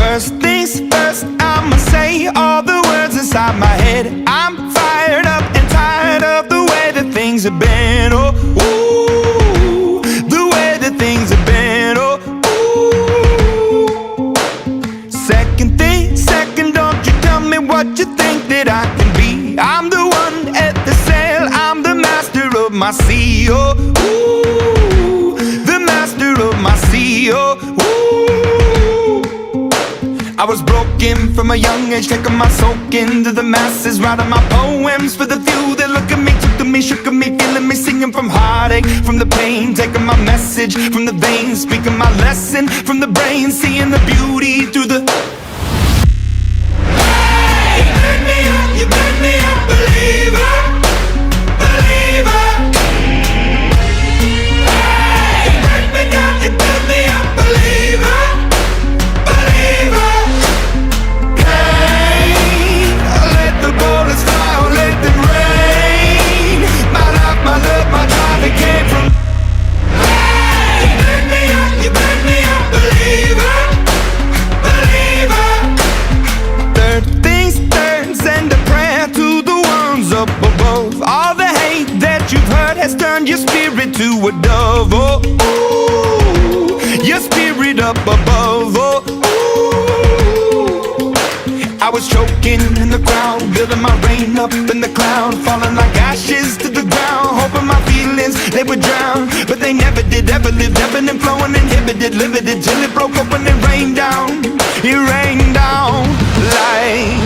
First things first, I'ma say all the words inside my head. I'm fired up and tired of the way that things have been. Oh, ooh, the way that things have been. Oh, ooh. Second thing, second, don't you tell me what you think that I can be. I'm the one at the sail, I'm the master of my sea. Oh, ooh, the master of my sea. Oh, ooh. I was broken from a young age, taking my soak into the masses, writing my poems for the few that look at me, took to me, shook at me, feeling me, singing from heartache, from the pain, taking my message from the veins, speaking my lesson from the brain, seeing the beauty through the. Hey, you burn me up, you burn me up, believer, believer. Hey, you burn me down, you burn me up, believer, believer. Bullets fly, or let them rain. My life, my love, my drive, it came from. Hey, you burn me up, you burn me up, believer, believer. Third things third, send a prayer to the ones up above. All the hate that you've heard has turned your spirit to a dove. Oh, ooh, your spirit up above. Oh, I was choking in the crowd, building my rain up in the cloud, falling like ashes to the ground, hoping my feelings, they would drown. But they never did, ever lived, ebbing and flowing, inhibited, limited, till it broke open and rained down. It rained down like.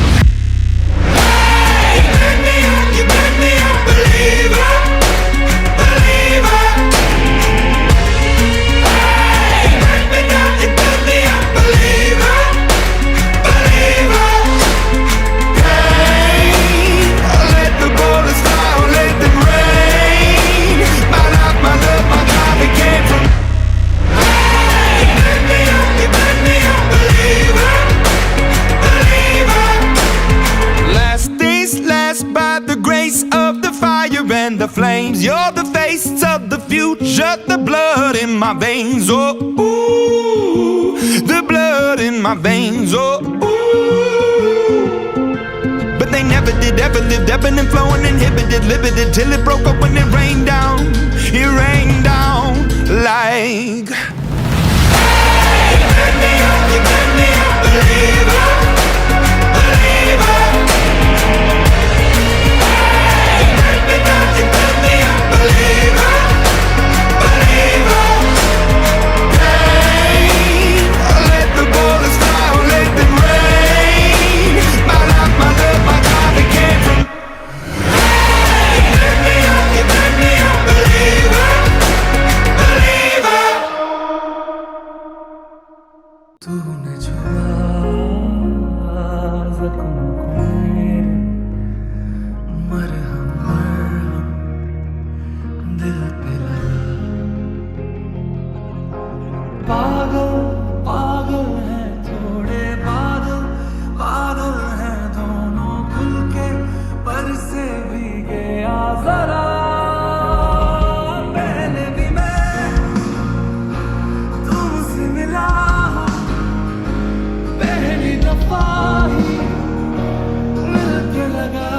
Hey, you burn me up, you burn me up, believer, believer. Hey, you burn me down, you burn me up, believer, believer. And the flames, you're the face of the future, the blood in my veins. Oh, ooh, the blood in my veins. Oh, ooh. But they never did, ever lived, ebbing and flowing, inhibited, limited, till it broke up when it rained down. It rained down like. Hey, you burn me up, you burn me up, believer, believer. Believer, believer. Hey, let the bullets fly, or let them rain. My life, my love, my drive, it came from. Hey, you burn me up, you burn me up, believer, believer. तूने छुआ ज़ख्मों को मेरे, मरहम मरहम दिल pay लगा। पागल पागल हैं थोड़े बादल, बादल हैं दोनों खुल के, पर से भीगे आ जरा। पहले भी मैं तुमसे मिला हूँ, पहली दफा ही मिल के लगा।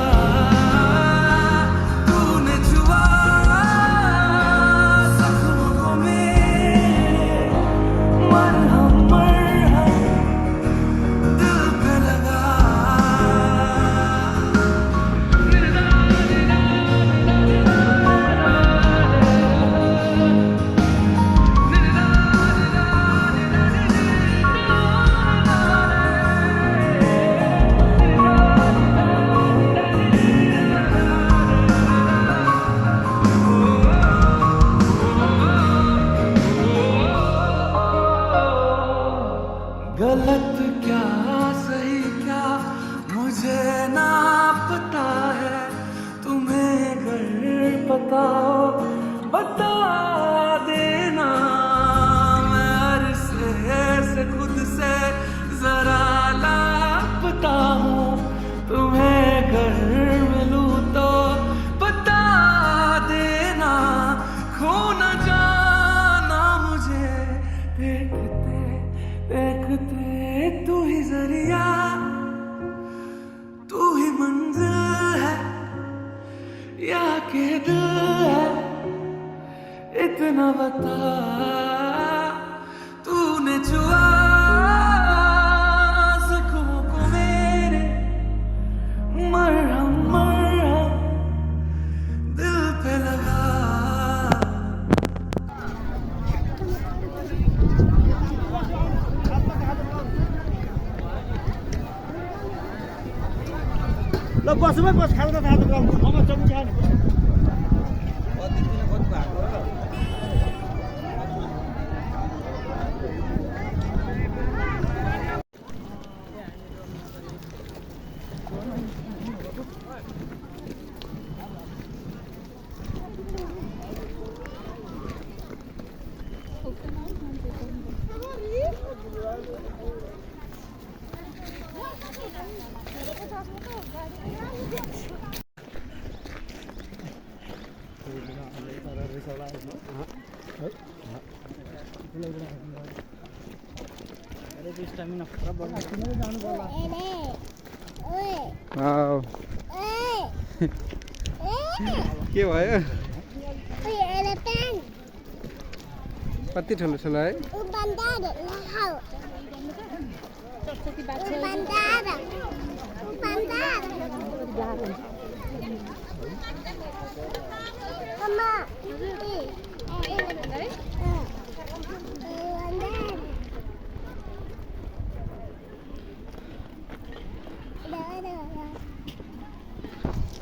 गलत क्या सही क्या मुझे ना पता है, तुम्हें अगर पता हो बता देना। मैं अरसे से खुद से जरा लापता हूँ, तुम्हें अगर मिलूँ तो बता देना। खो न जाना मुझे देखते देखते तू ही दरिया तू ही मंजिल है या के दिल है इतना बता तूने छुआ जख्मों को मेरे मरहम मरहम दिल पे लगा ल बसमै बस खाना त खानु काम अब जम्मी खानु स्टामिना खराब बढ्छ जानु पर्ला के भयो कति ठुलो ठुलो है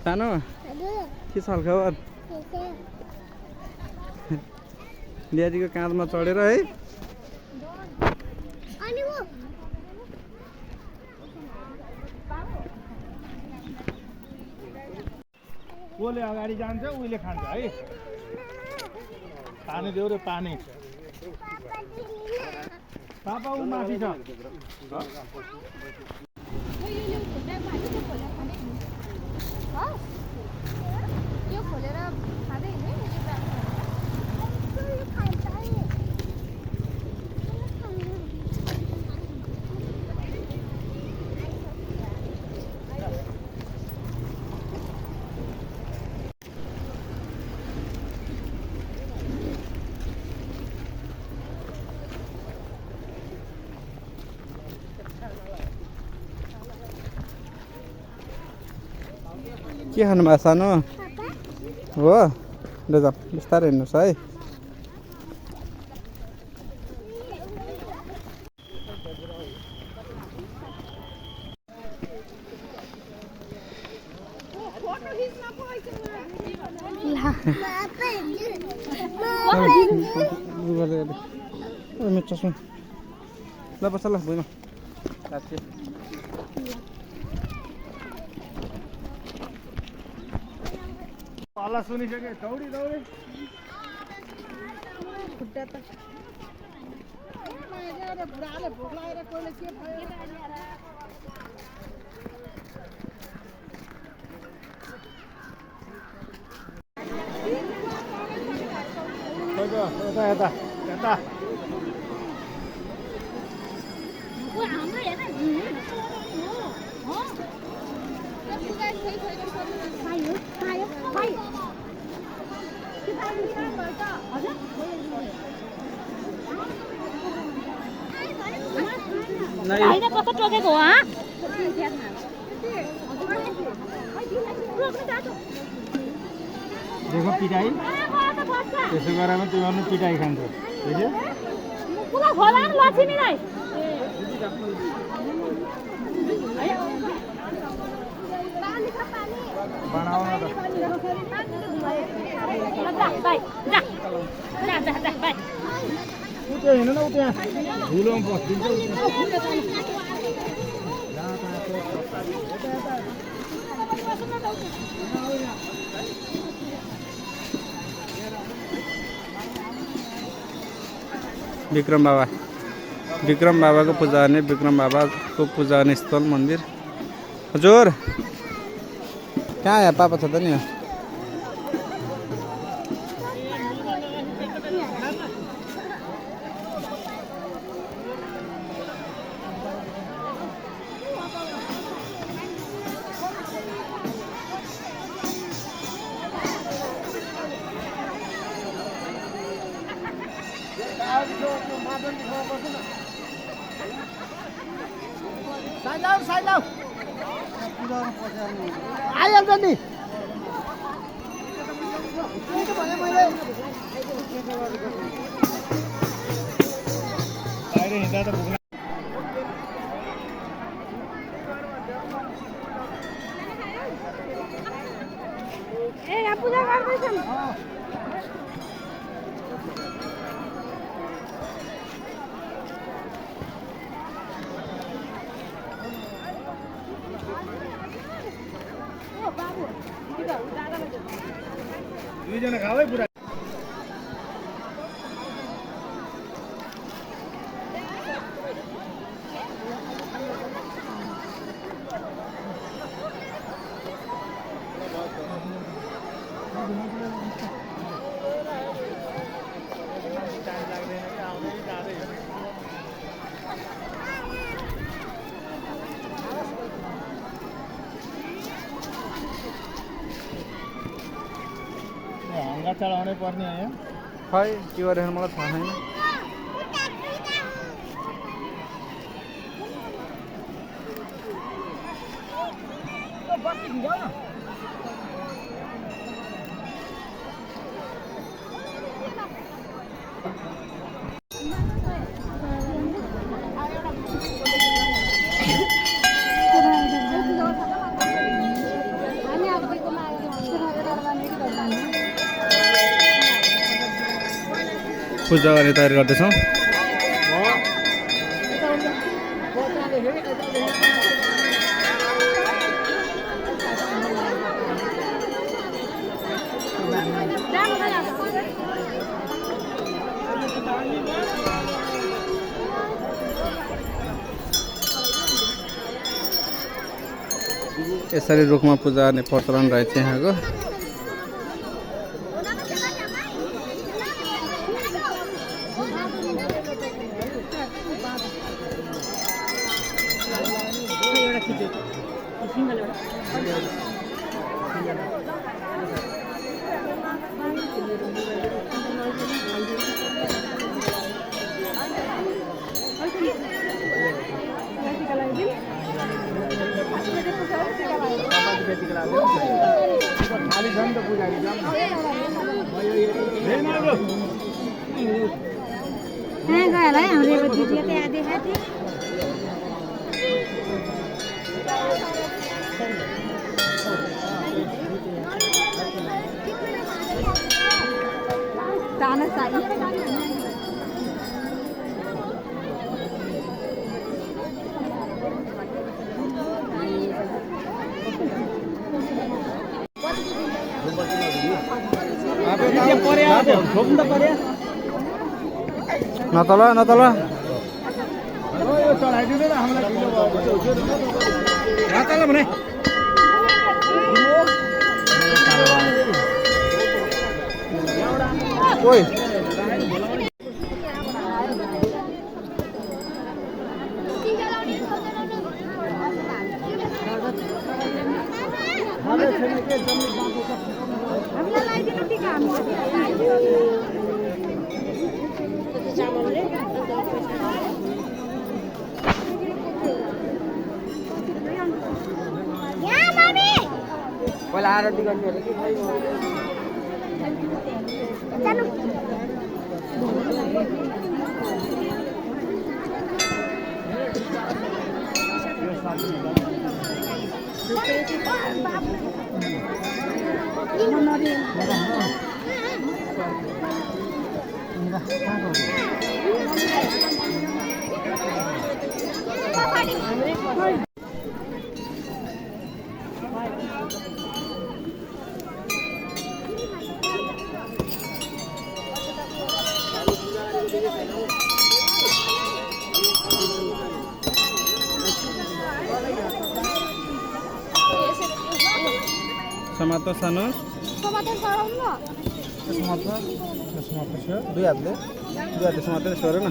सानो के छ खबर ल्याजीको काँधमा चढेर है कोले अगाडि जान्छ उहिले खान्छ है पानी देऊ रे पानी पापा उ माथि छ यो खोलेर खाँदै के खानु भएको सानो हो ल जाऊ बिस्तारै हिँड्नुहोस् है चस्मा ल बस ल भुइँमा पाला सुनिसके दौडी दौडी खुट्टा त बुढाले भोक लागेर कोहीले के भयो यता यता यता हाम्रो हेर होइन कस्तो टोकेको हो देखो पिटाई त्यसो गरेर तिमीहरू पिटाई खान्छ बनाऊ न त हिँड्नु न त्यहाँ धुलोमा बसिदिन्छ विक्रम बाबाको पूजा गर्ने विक्रम बाबाको पूजा गर्ने स्थल मन्दिर हजुर कहाँ यहाँ पापा छ त नि आइहाल्छ नि बाहिर हिँड्दा त भुक्न ए यहाँ पूजा गर्दैछन् ओ बाबु दुईजना खाऊ है पुरा हङ्गा चढाउनै पर्ने हो यहाँ खै के गरेर मलाई थाहा छैन पूजा गर्ने तयारी गर्दैछौँ यसरी रुखमा पूजा गर्ने प्रचलन रहेछ यहाँको गएर है हाम्रो दिदीले त्यहाँ देखाएको थियो जान चाहिए नतल नतल चढाइदिँदै हामीलाई ढिलो भयो भने ओइ हामीलाई लगाइदिनु टिका पहिला आरती गर्ने हो कि समातो सानो दुई हातले समातेर छोरो न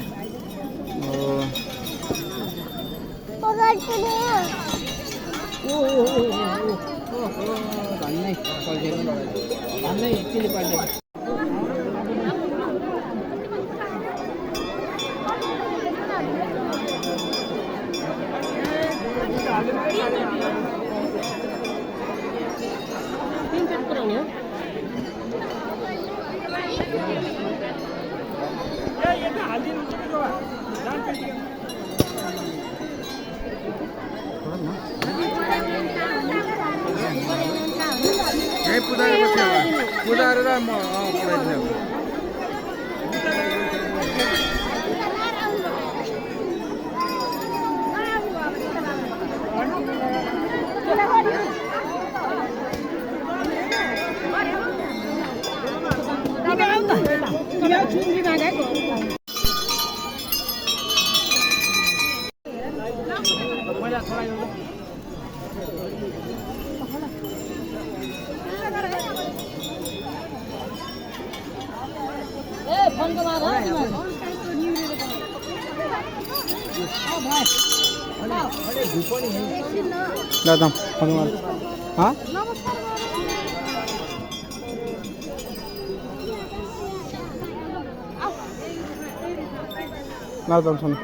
यहीँ पूजा गरेपछि पूजा गरेर म पुऱ्याइदिने अब दादा हनुमान हाँ दादा सुन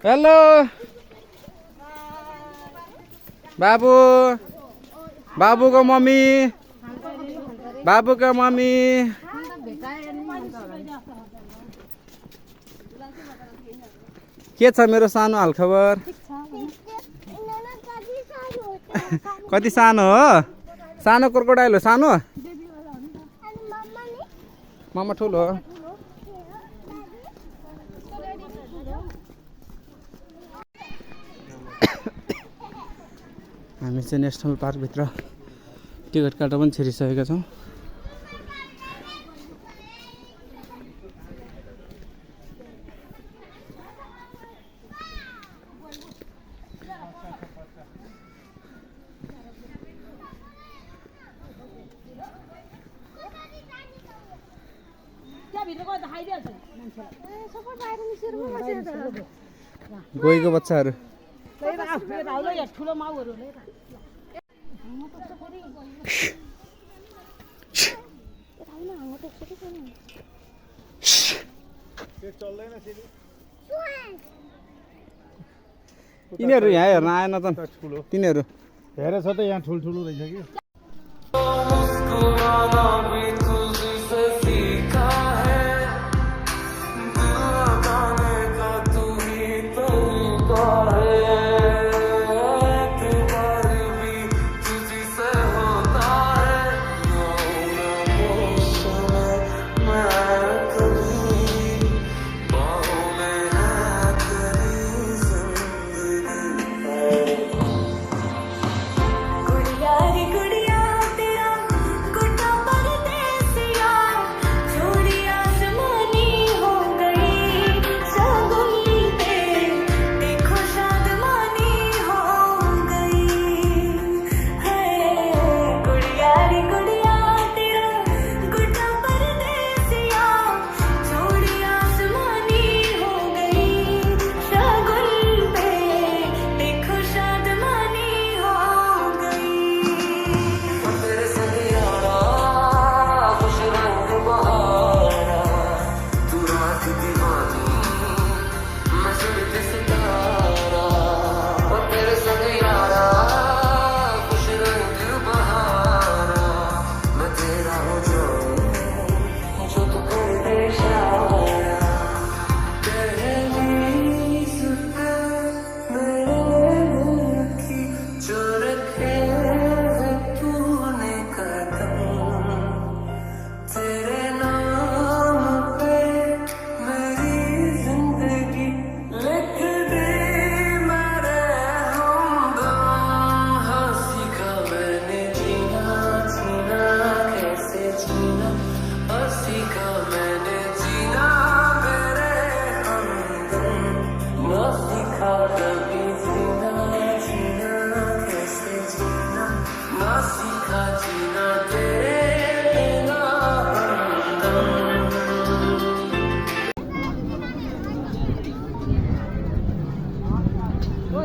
हेलो बाबू बाबूको मम्मी बाबूको मम्मी के छ मेरो सानो हालखबर कति सानो हो सानो क्रोकोडाइल हो सानो मामा ठुलो हो हामी चाहिँ नेसनल पार्कभित्र टिकट काट्न पनि छिरिसकेका छौँ गएको बच्चाहरू यिनीहरू यहाँ हेर्न आएन त तिनीहरू हेरेछ त यहाँ ठुल्ठुलो रहेछ कि गुड़िया रे गुड़िया तेरा गुड्डा परदेस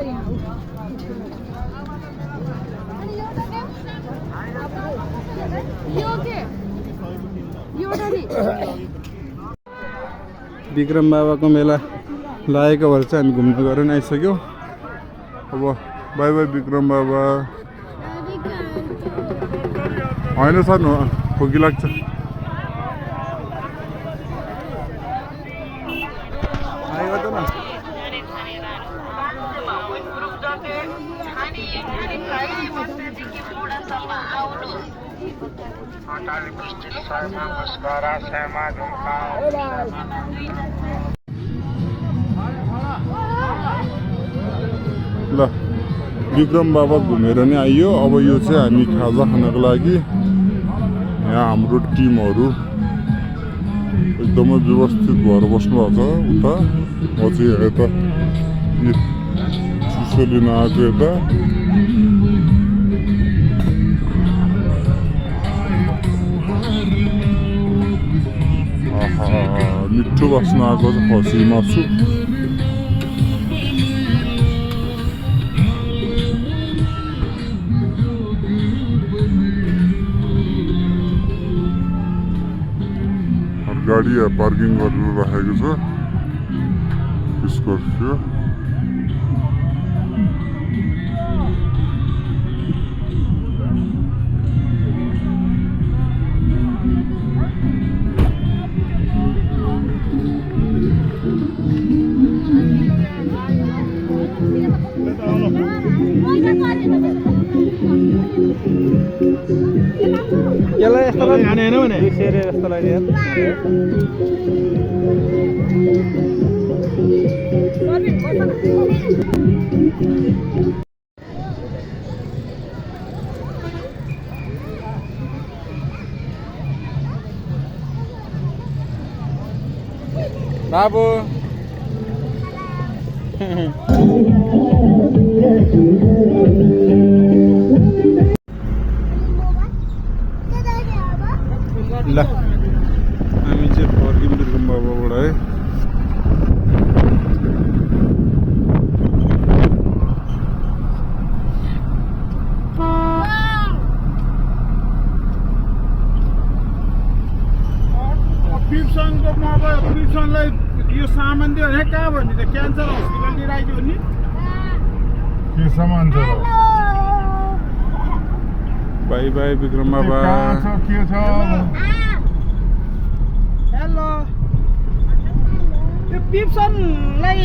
यहाँ यो के यो डरी विक्रम बाबाको मेला लागेको भएर चाहिँ हामी घुम्नु गएर नि आइसक्यौँ। अब बाई बाई विक्रम बाबा। होइन सर खोकी लाग्छ। आएको त न ल विक्रम बाबा घुमेर नि आइयो। अब यो चाहिँ हामी खाजा खानको लागि यहाँ हाम्रो टिमहरू एकदमै व्यवस्थित भएर बस्नुभएको छ। उता म चाहिँ यता चिसो लिन आएको यता। मिठो बस्न आएको छ खसी मासु। गाडी पार्किङ गरेर राखेको छ स्कर्पियो। यसलाई यस्तो खाने होइन भने यस्तो लाग्यो। बाबु ल हामी चाहिँ फर्क्यौँ विक्रम बाबाबाट है। पिप्सनको पिप्सनलाई यो सामान दियो भने कहाँ भन्ने त क्यान्सर हस्पिटलतिर आइदियो नि के सामान छ र? बाई बाई विक्रम बाबा। के छ हेलो यो पिप्सनलाई